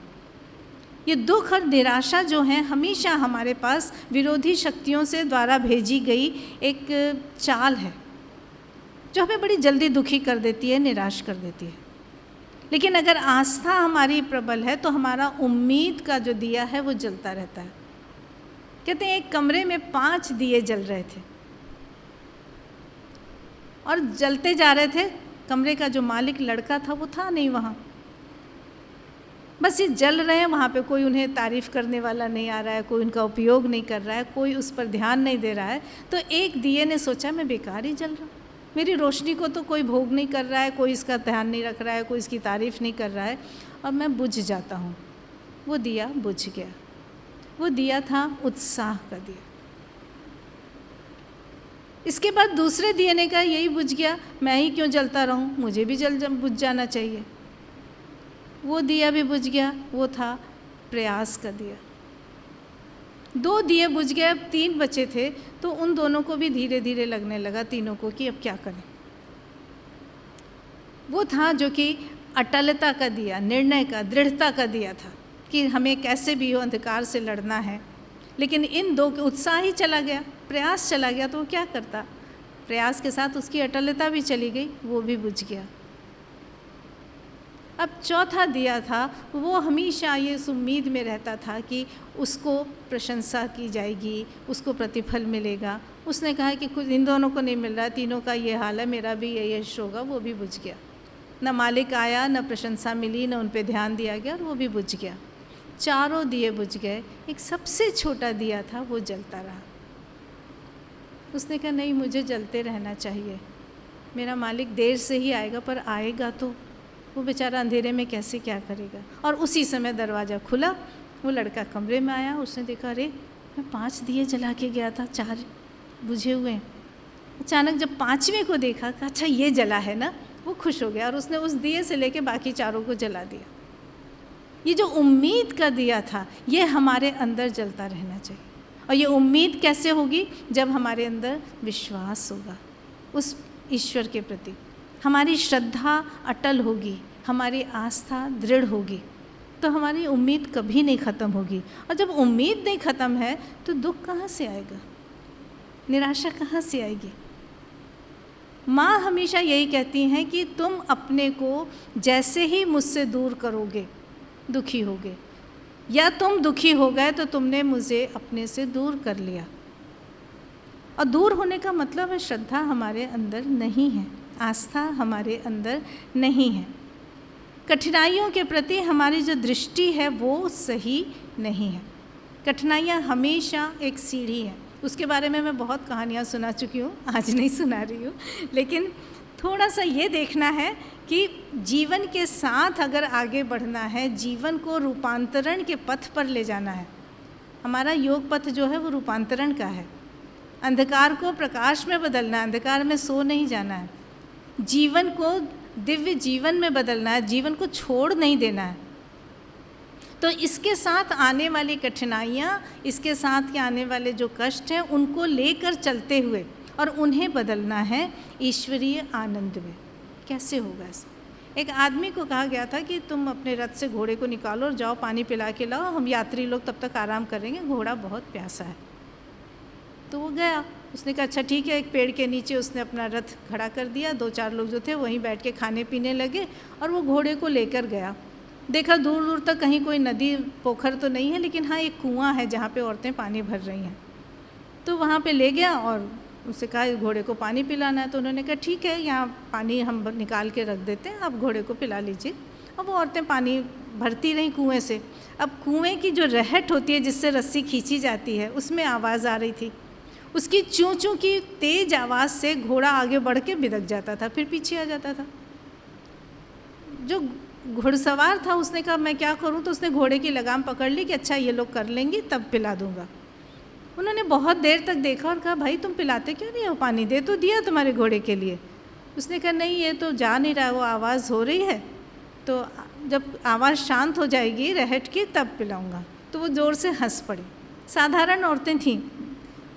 S1: ये दुख और निराशा जो है हमेशा हमारे पास विरोधी शक्तियों से द्वारा भेजी गई एक चाल है जो हमें बड़ी जल्दी दुखी कर देती है, निराश कर देती है। लेकिन अगर आस्था हमारी प्रबल है तो हमारा उम्मीद का जो दिया है वो जलता रहता है। कहते हैं एक कमरे में 5 दिए जल रहे थे और जलते जा रहे थे। कमरे का जो मालिक लड़का था वो था नहीं वहाँ, बस ये जल रहे हैं। वहाँ पे कोई उन्हें तारीफ़ करने वाला नहीं आ रहा है, कोई उनका उपयोग नहीं कर रहा है, कोई उस पर ध्यान नहीं दे रहा है। तो एक दिए ने सोचा मैं बेकार ही जल रहा हूँ, मेरी रोशनी को तो कोई भोग नहीं कर रहा है, कोई इसका ध्यान नहीं रख रहा है, कोई इसकी तारीफ़ नहीं कर रहा है, और मैं बुझ जाता हूँ। वो दिया बुझ गया। वो दिया था उत्साह का दिया। इसके बाद दूसरे दिए ने कहा यही बुझ गया, मैं ही क्यों जलता रहूं, मुझे भी बुझ जाना चाहिए। वो दिया भी बुझ गया, वो था प्रयास का दिया। 2 दिए बुझ गए, अब 3 बचे थे, तो उन दोनों को भी धीरे धीरे लगने लगा, तीनों को, कि अब क्या करें। वो था जो कि अटलता का दिया, निर्णय का, दृढ़ता का दिया था कि हमें कैसे भी हो अंधकार से लड़ना है। लेकिन इन 2 के उत्साह ही चला गया, प्रयास चला गया, तो वो क्या करता, प्रयास के साथ उसकी अटलता भी चली गई, वो भी बुझ गया। अब चौथा दिया था, वो हमेशा ये इस उम्मीद में रहता था कि उसको प्रशंसा की जाएगी, उसको प्रतिफल मिलेगा। उसने कहा कि कुछ इन दोनों को नहीं मिल रहा, तीनों का ये हाल है, मेरा भी ये यश होगा, वो भी बुझ गया। न मालिक आया, न प्रशंसा मिली, न उन पे ध्यान दिया गया, और वो भी बुझ गया। चारों दिए बुझ गए, एक सबसे छोटा दिया था वो जलता रहा। उसने कहा नहीं, मुझे जलते रहना चाहिए, मेरा मालिक देर से ही आएगा पर आएगा तो। वो बेचारा अंधेरे में कैसे क्या करेगा। और उसी समय दरवाज़ा खुला, वो लड़का कमरे में आया, उसने देखा अरे मैं 5 दिए जला के गया था, 4 बुझे हुए हैं। अचानक जब 5वें को देखा कि अच्छा ये जला है ना, वो खुश हो गया और उसने उस दिए से लेके बाकी चारों को जला दिया। ये जो उम्मीद का दिया था, ये हमारे अंदर जलता रहना चाहिए। और ये उम्मीद कैसे होगी? जब हमारे अंदर विश्वास होगा उस ईश्वर के प्रति, हमारी श्रद्धा अटल होगी, हमारी आस्था दृढ़ होगी, तो हमारी उम्मीद कभी नहीं ख़त्म होगी। और जब उम्मीद नहीं ख़त्म है तो दुख कहाँ से आएगा, निराशा कहाँ से आएगी? माँ हमेशा यही कहती हैं कि तुम अपने को जैसे ही मुझसे दूर करोगे दुखी होगे, या तुम दुखी हो गए तो तुमने मुझे अपने से दूर कर लिया। और दूर होने का मतलब है श्रद्धा हमारे अंदर नहीं है, आस्था हमारे अंदर नहीं है, कठिनाइयों के प्रति हमारी जो दृष्टि है वो सही नहीं है। कठिनाइयाँ हमेशा एक सीढ़ी है, उसके बारे में मैं बहुत कहानियाँ सुना चुकी हूँ, आज नहीं सुना रही हूँ, लेकिन थोड़ा सा ये देखना है कि जीवन के साथ अगर आगे बढ़ना है, जीवन को रूपांतरण के पथ पर ले जाना है। हमारा योग पथ जो है वो रूपांतरण का है, अंधकार को प्रकाश में बदलना है, अंधकार में सो नहीं जाना है, जीवन को दिव्य जीवन में बदलना है, जीवन को छोड़ नहीं देना है। तो इसके साथ आने वाली कठिनाइयाँ, इसके साथ के आने वाले जो कष्ट हैं, उनको लेकर चलते हुए और उन्हें बदलना है ईश्वरीय आनंद में। कैसे होगा इसमें? एक आदमी को कहा गया था कि तुम अपने रथ से घोड़े को निकालो और जाओ पानी पिला के लाओ, हम यात्री लोग तब तक आराम करेंगे, घोड़ा बहुत प्यासा है। तो वो गया, उसने कहा अच्छा ठीक है। एक पेड़ के नीचे उसने अपना रथ खड़ा कर दिया, 2-4 लोग जो थे वहीं बैठ के खाने पीने लगे और वो घोड़े को लेकर गया। देखा दूर दूर तक कहीं कोई नदी पोखर तो नहीं है, लेकिन हाँ एक कुआं है जहाँ पे औरतें पानी भर रही हैं। तो वहाँ पे ले गया और उससे कहा घोड़े को पानी पिलाना है। तो उन्होंने कहा ठीक है, यहाँ पानी हम निकाल के रख देते हैं, आप घोड़े को पिला लीजिए। अब वो औरतें पानी भरती रहीं कुएँ से। अब कुएँ की जो रहट होती है जिससे रस्सी खींची जाती है, उसमें आवाज़ आ रही थी। उसकी चूँ चूँ की तेज़ आवाज़ से घोड़ा आगे बढ़ के बिदक जाता था, फिर पीछे आ जाता था। जो घुड़सवार था उसने कहा मैं क्या करूं, तो उसने घोड़े की लगाम पकड़ ली कि अच्छा ये लोग कर लेंगे तब पिला दूंगा। उन्होंने बहुत देर तक देखा और कहा भाई तुम पिलाते क्यों नहीं हो, पानी दे तो दिया तुम्हारे घोड़े के लिए। उसने कहा नहीं ये तो जा नहीं रहा, वो आवाज़ हो रही है, तो जब आवाज़ शांत हो जाएगी रहट की तब पिलाऊंगा। तो वो ज़ोर से हंस पड़ी। साधारण औरतें थीं,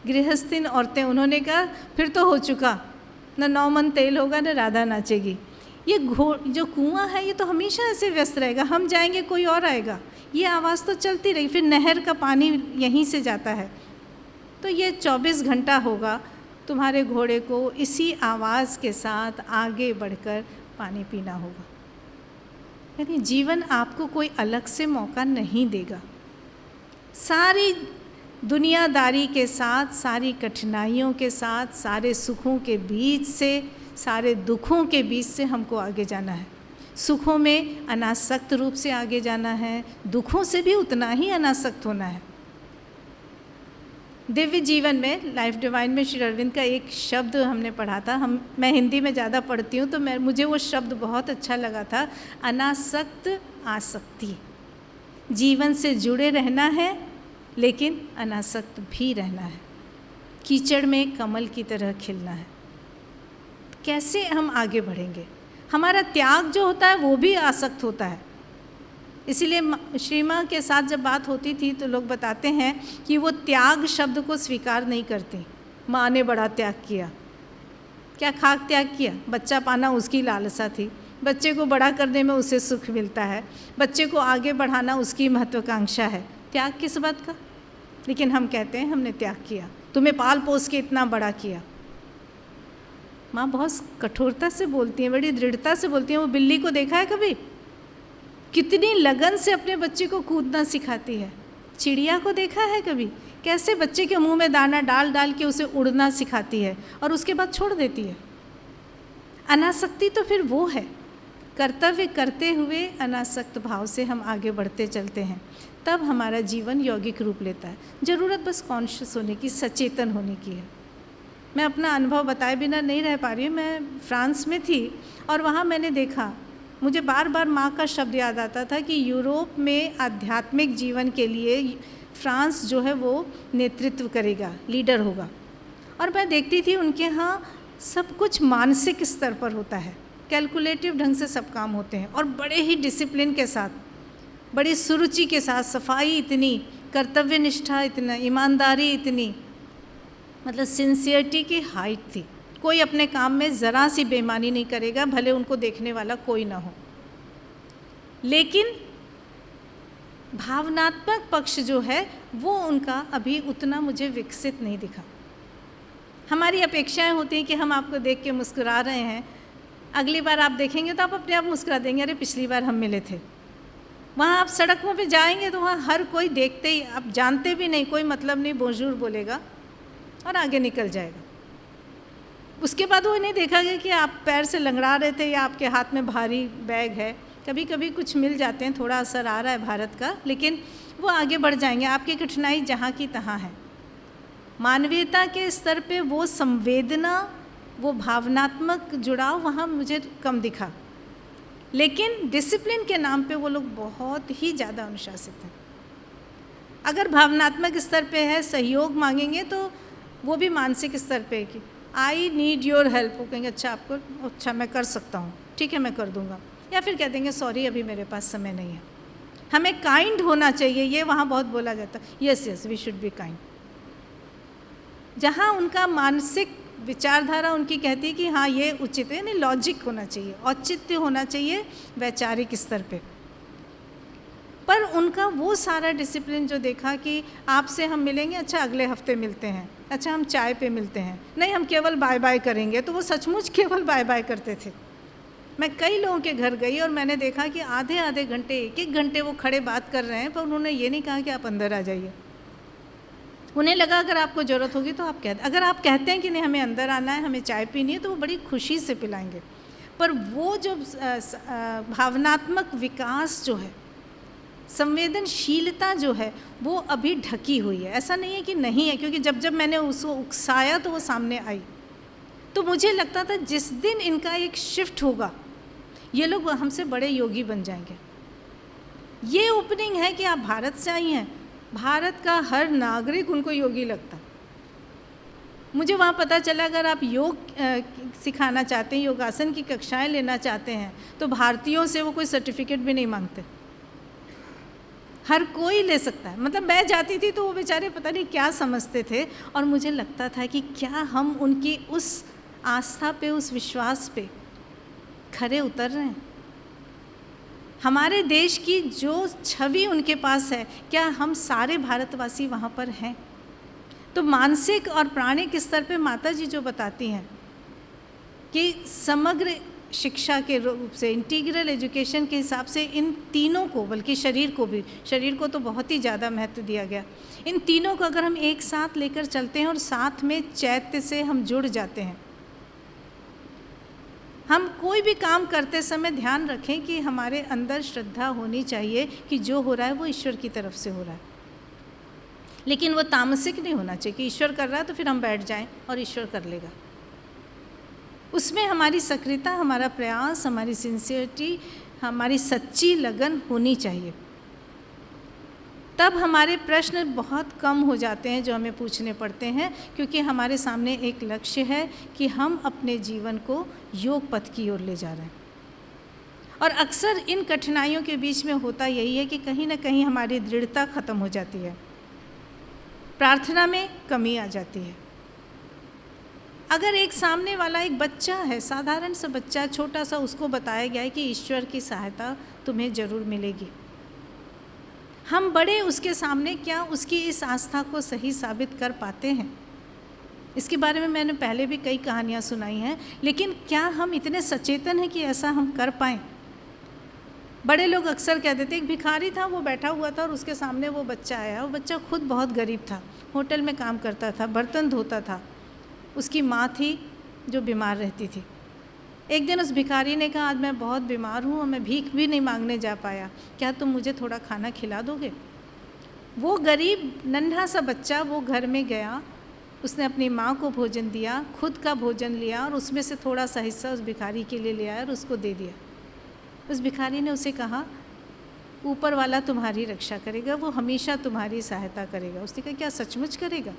S1: गृहस्थीन औरतें। उन्होंने कहा फिर तो हो चुका, न 9 मन तेल होगा न राधा नाचेगी। ये जो कुआं है ये तो हमेशा ऐसे व्यस्त रहेगा, हम जाएंगे कोई और आएगा। ये आवाज़ तो चलती रही, फिर नहर का पानी यहीं से जाता है, तो ये 24 घंटा होगा, तुम्हारे घोड़े को इसी आवाज़ के साथ आगे बढ़कर पानी पीना होगा। यानी जीवन आपको कोई अलग से मौका नहीं देगा। सारी दुनियादारी के साथ, सारी कठिनाइयों के साथ, सारे सुखों के बीच से, सारे दुखों के बीच से हमको आगे जाना है। सुखों में अनासक्त रूप से आगे जाना है, दुखों से भी उतना ही अनासक्त होना है। दिव्य जीवन में, लाइफ डिवाइन में श्री अरविंद का एक शब्द हमने पढ़ा था। मैं हिंदी में ज़्यादा पढ़ती हूँ तो मुझे वो शब्द बहुत अच्छा लगा था, अनासक्त आसक्ति। जीवन से जुड़े रहना है लेकिन अनासक्त भी रहना है, कीचड़ में कमल की तरह खिलना है। कैसे हम आगे बढ़ेंगे? हमारा त्याग जो होता है वो भी आसक्त होता है। इसीलिए श्री माँ के साथ जब बात होती थी तो लोग बताते हैं कि वो त्याग शब्द को स्वीकार नहीं करती। माँ ने बड़ा त्याग किया, क्या खाक त्याग किया? बच्चा पाना उसकी लालसा थी, बच्चे को बड़ा करने में उसे सुख मिलता है, बच्चे को आगे बढ़ाना उसकी महत्वाकांक्षा है। त्याग किस बात का? लेकिन हम कहते हैं हमने त्याग किया, तुम्हें पाल पोस के इतना बड़ा किया। माँ बहुत कठोरता से बोलती हैं, बड़ी दृढ़ता से बोलती हैं। वो बिल्ली को देखा है कभी? कितनी लगन से अपने बच्चे को कूदना सिखाती है। चिड़िया को देखा है कभी? कैसे बच्चे के मुंह में दाना डाल डाल के उसे उड़ना सिखाती है और उसके बाद छोड़ देती है। अनासक्ति तो फिर वो है, कर्तव्य करते हुए अनासक्त भाव से हम आगे बढ़ते चलते हैं, तब हमारा जीवन यौगिक रूप लेता है। ज़रूरत बस कॉन्शियस होने की, सचेतन होने की है। मैं अपना अनुभव बताए बिना नहीं रह पा रही हूँ। मैं फ्रांस में थी और वहाँ मैंने देखा मुझे बार बार माँ का शब्द याद आता था कि यूरोप में आध्यात्मिक जीवन के लिए फ्रांस जो है वो नेतृत्व करेगा, लीडर होगा। और मैं देखती थी उनके यहाँ सब कुछ मानसिक स्तर पर होता है, कैलकुलेटिव ढंग से सब काम होते हैं और बड़े ही डिसिप्लिन के साथ, बड़ी सुरुचि के साथ, सफाई इतनी, कर्तव्य निष्ठा इतना, ईमानदारी इतनी, मतलब सिंसियरिटी की हाइट थी। कोई अपने काम में ज़रा सी बेईमानी नहीं करेगा, भले उनको देखने वाला कोई ना हो। लेकिन भावनात्मक पक्ष जो है वो उनका अभी उतना मुझे विकसित नहीं दिखा। हमारी अपेक्षाएं होती हैं कि हम आपको देख के मुस्कुरा रहे हैं, अगली बार आप देखेंगे तो आप अपने आप मुस्कुरा देंगे, अरे पिछली बार हम मिले थे। वहाँ आप सड़कों पे जाएंगे तो वहाँ हर कोई देखते ही, आप जानते भी नहीं, कोई मतलब नहीं, बोंजूर बोलेगा और आगे निकल जाएगा। उसके बाद वो नहीं देखा गया कि आप पैर से लंगड़ा रहे थे या आपके हाथ में भारी बैग है। कभी कभी कुछ मिल जाते हैं, थोड़ा असर आ रहा है भारत का, लेकिन वो आगे बढ़ जाएंगे। आपकी कठिनाई जहाँ की तहाँ है। मानवीयता के स्तर पे वो संवेदना, वो भावनात्मक जुड़ाव वहाँ मुझे कम दिखा। लेकिन डिसिप्लिन के नाम पे वो लोग बहुत ही ज़्यादा अनुशासित हैं। अगर भावनात्मक स्तर पे है, सहयोग मांगेंगे तो वो भी मानसिक स्तर पे है कि आई नीड योर हेल्प। वो कहेंगे अच्छा मैं कर सकता हूँ, ठीक है मैं कर दूँगा। या फिर कह देंगे सॉरी अभी मेरे पास समय नहीं है। हमें काइंड होना चाहिए, ये वहाँ बहुत बोला जाता है, yes we should be kind. जहाँ उनका मानसिक विचारधारा उनकी कहती है कि हाँ ये उचित है, यानी लॉजिक होना चाहिए, औचित्य होना चाहिए वैचारिक स्तर पे। पर उनका वो सारा डिसिप्लिन जो देखा कि आपसे हम मिलेंगे, अच्छा अगले हफ्ते मिलते हैं, अच्छा हम चाय पे मिलते हैं, नहीं हम केवल बाय बाय करेंगे, तो वो सचमुच केवल बाय बाय करते थे। मैं कई लोगों के घर गई और मैंने देखा कि आधे आधे घंटे, एक एक घंटे वो खड़े बात कर रहे हैं, पर उन्होंने ये नहीं कहा कि आप अंदर आ जाइए। उन्हें लगा अगर आपको ज़रूरत होगी तो आप अगर आप कहते हैं कि नहीं हमें अंदर आना है, हमें चाय पीनी है, तो वो बड़ी खुशी से पिलाएंगे। पर वो जो भावनात्मक विकास जो है, संवेदनशीलता जो है, वो अभी ढकी हुई है। ऐसा नहीं है कि नहीं है, क्योंकि जब जब मैंने उसको उकसाया तो वो सामने आई। तो मुझे लगता था जिस दिन इनका एक शिफ्ट होगा, ये लोग हमसे बड़े योगी बन जाएंगे। ये ओपनिंग है कि आप भारत से आई हैं, भारत का हर नागरिक उनको योगी लगता। मुझे वहाँ पता चला अगर आप योग सिखाना चाहते हैं, योगासन की कक्षाएं लेना चाहते हैं, तो भारतीयों से वो कोई सर्टिफिकेट भी नहीं मांगते, हर कोई ले सकता है। मतलब मैं जाती थी तो वो बेचारे पता नहीं क्या समझते थे, और मुझे लगता था कि क्या हम उनकी उस आस्था पे, उस विश्वास पे खरे उतर रहे हैं। हमारे देश की जो छवि उनके पास है, क्या हम सारे भारतवासी वहाँ पर हैं? तो मानसिक और प्राणिक स्तर पे माता जी जो बताती हैं कि समग्र शिक्षा के रूप से, इंटीग्रल एजुकेशन के हिसाब से इन तीनों को, बल्कि शरीर को भी, शरीर को तो बहुत ही ज़्यादा महत्व दिया गया, इन तीनों को अगर हम एक साथ लेकर चलते हैं और साथ में चैत्य से हम जुड़ जाते हैं, हम कोई भी काम करते समय ध्यान रखें कि हमारे अंदर श्रद्धा होनी चाहिए कि जो हो रहा है वो ईश्वर की तरफ से हो रहा है। लेकिन वो तामसिक नहीं होना चाहिए कि ईश्वर कर रहा है तो फिर हम बैठ जाएं और ईश्वर कर लेगा। उसमें हमारी सक्रियता, हमारा प्रयास, हमारी सिंसियरिटी, हमारी सच्ची लगन होनी चाहिए। तब हमारे प्रश्न बहुत कम हो जाते हैं जो हमें पूछने पड़ते हैं, क्योंकि हमारे सामने एक लक्ष्य है कि हम अपने जीवन को योग पथ की ओर ले जा रहे हैं। और अक्सर इन कठिनाइयों के बीच में होता यही है कि कहीं ना कहीं हमारी दृढ़ता ख़त्म हो जाती है, प्रार्थना में कमी आ जाती है। अगर एक सामने वाला एक बच्चा है, साधारण सा बच्चा, छोटा सा, उसको बताया गया है कि ईश्वर की सहायता तुम्हें ज़रूर मिलेगी, हम बड़े उसके सामने क्या उसकी इस आस्था को सही साबित कर पाते हैं? इसके बारे में मैंने पहले भी कई कहानियाँ सुनाई हैं, लेकिन क्या हम इतने सचेतन हैं कि ऐसा हम कर पाएँ? बड़े लोग अक्सर कह देते, एक भिखारी था, वो बैठा हुआ था और उसके सामने वो बच्चा आया। वो बच्चा खुद बहुत गरीब था, होटल में काम करता था, बर्तन धोता था, उसकी माँ थी जो बीमार रहती थी। एक दिन उस भिखारी ने कहा, आज मैं बहुत बीमार हूँ और मैं भीख भी नहीं मांगने जा पाया, क्या तुम मुझे थोड़ा खाना खिला दोगे? वो गरीब नन्हा सा बच्चा वो घर में गया, उसने अपनी माँ को भोजन दिया, खुद का भोजन लिया और उसमें से थोड़ा सा हिस्सा उस भिखारी के लिए ले आया और उसको दे दिया। उस भिखारी ने उसे कहा, ऊपर वाला तुम्हारी रक्षा करेगा, वो हमेशा तुम्हारी सहायता करेगा। उसने कहा, क्या सचमुच करेगा?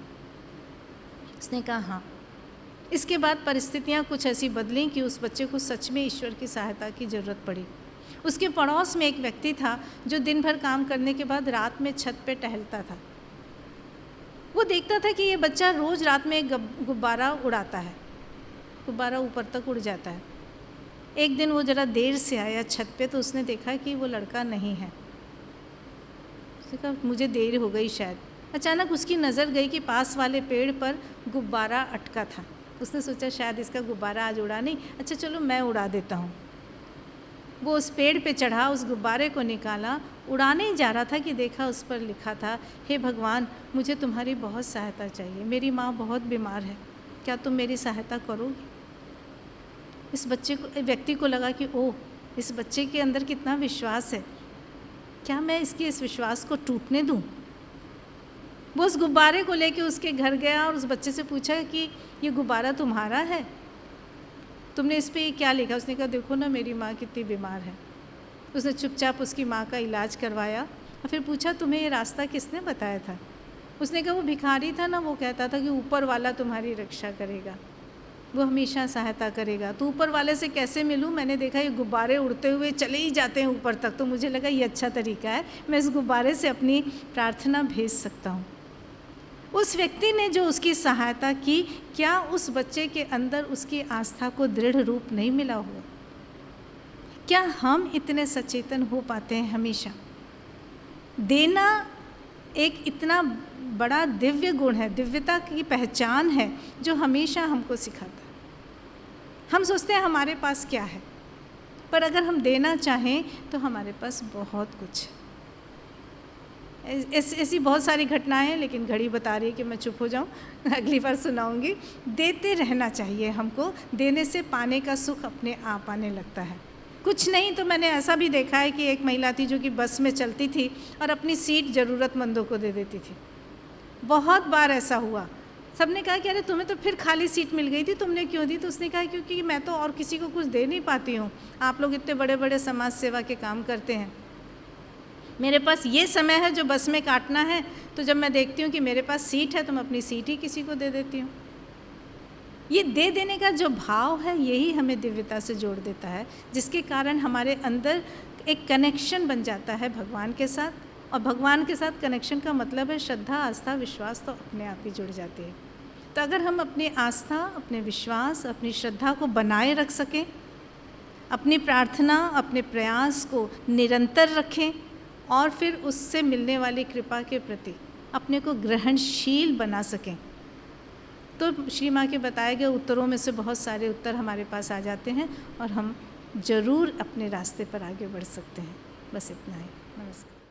S1: उसने कहा, हाँ। इसके बाद परिस्थितियाँ कुछ ऐसी बदलीं कि उस बच्चे को सच में ईश्वर की सहायता की ज़रूरत पड़ी। उसके पड़ोस में एक व्यक्ति था जो दिन भर काम करने के बाद रात में छत पे टहलता था। वो देखता था कि ये बच्चा रोज़ रात में एक गुब्बारा उड़ाता है, गुब्बारा ऊपर तक उड़ जाता है। एक दिन वो ज़रा देर से आया छत पे तो उसने देखा कि वो लड़का नहीं है। उसने कहा, मुझे देर हो गई शायद। अचानक उसकी नज़र गई कि पास वाले पेड़ पर गुब्बारा अटका था। उसने सोचा शायद इसका गुब्बारा आज उड़ा नहीं, अच्छा चलो मैं उड़ा देता हूँ। वो उस पेड़ पे चढ़ा, उस गुब्बारे को निकाला, उड़ाने ही जा रहा था कि देखा उस पर लिखा था, हे भगवान, मुझे तुम्हारी बहुत सहायता चाहिए, मेरी माँ बहुत बीमार है, क्या तुम मेरी सहायता करोगे? इस व्यक्ति को लगा कि ओह, इस बच्चे के अंदर कितना विश्वास है, क्या मैं इसके इस विश्वास को टूटने दूँ? वो उस गुब्बारे को लेके उसके घर गया और उस बच्चे से पूछा कि ये गुब्बारा तुम्हारा है, तुमने इस पे क्या लिखा? उसने कहा, देखो ना मेरी माँ कितनी बीमार है। उसने चुपचाप उसकी माँ का इलाज करवाया और फिर पूछा, तुम्हें ये रास्ता किसने बताया था? उसने कहा, वो भिखारी था ना, वो कहता था कि ऊपर वाला तुम्हारी रक्षा करेगा, वो हमेशा सहायता करेगा। तो ऊपर वाले से कैसे मिलूँ? मैंने देखा ये गुब्बारे उड़ते हुए चले ही जाते हैं ऊपर तक, तो मुझे लगा ये अच्छा तरीका है, मैं इस गुब्बारे से अपनी प्रार्थना भेज सकता हूँ। उस व्यक्ति ने जो उसकी सहायता की, क्या उस बच्चे के अंदर उसकी आस्था को दृढ़ रूप नहीं मिला हुआ? क्या हम इतने सचेतन हो पाते हैं? हमेशा देना एक इतना बड़ा दिव्य गुण है, दिव्यता की पहचान है जो हमेशा हमको सिखाता है। हम सोचते हैं हमारे पास क्या है, पर अगर हम देना चाहें तो हमारे पास बहुत कुछ है। ऐसी बहुत सारी घटनाएं हैं, लेकिन घड़ी बता रही है कि मैं चुप हो जाऊं, अगली बार सुनाऊंगी। देते रहना चाहिए हमको, देने से पाने का सुख अपने आप आने लगता है। कुछ नहीं तो मैंने ऐसा भी देखा है कि एक महिला थी जो कि बस में चलती थी और अपनी सीट ज़रूरतमंदों को दे देती थी। बहुत बार ऐसा हुआ। सबने कहा कि अरे तुम्हें तो फिर खाली सीट मिल गई थी, तुमने क्यों दी? तो उसने कहा, क्योंकि मैं तो और किसी को कुछ दे नहीं पाती हूँ, आप लोग इतने बड़े बड़े समाज सेवा के काम करते हैं, मेरे पास ये समय है जो बस में काटना है, तो जब मैं देखती हूँ कि मेरे पास सीट है तो मैं अपनी सीट ही किसी को दे देती हूँ। ये दे देने का जो भाव है, यही हमें दिव्यता से जोड़ देता है, जिसके कारण हमारे अंदर एक कनेक्शन बन जाता है भगवान के साथ। और भगवान के साथ कनेक्शन का मतलब है श्रद्धा, आस्था, विश्वास तो अपने आप ही जुड़ जाती है। तो अगर हम अपनी आस्था, अपने विश्वास, अपनी श्रद्धा को बनाए रख सकें, अपनी प्रार्थना, अपने प्रयास को निरंतर रखें और फिर उससे मिलने वाली कृपा के प्रति अपने को ग्रहणशील बना सकें, तो श्री माँ के बताए गए उत्तरों में से बहुत सारे उत्तर हमारे पास आ जाते हैं और हम ज़रूर अपने रास्ते पर आगे बढ़ सकते हैं। बस इतना ही। नमस्कार।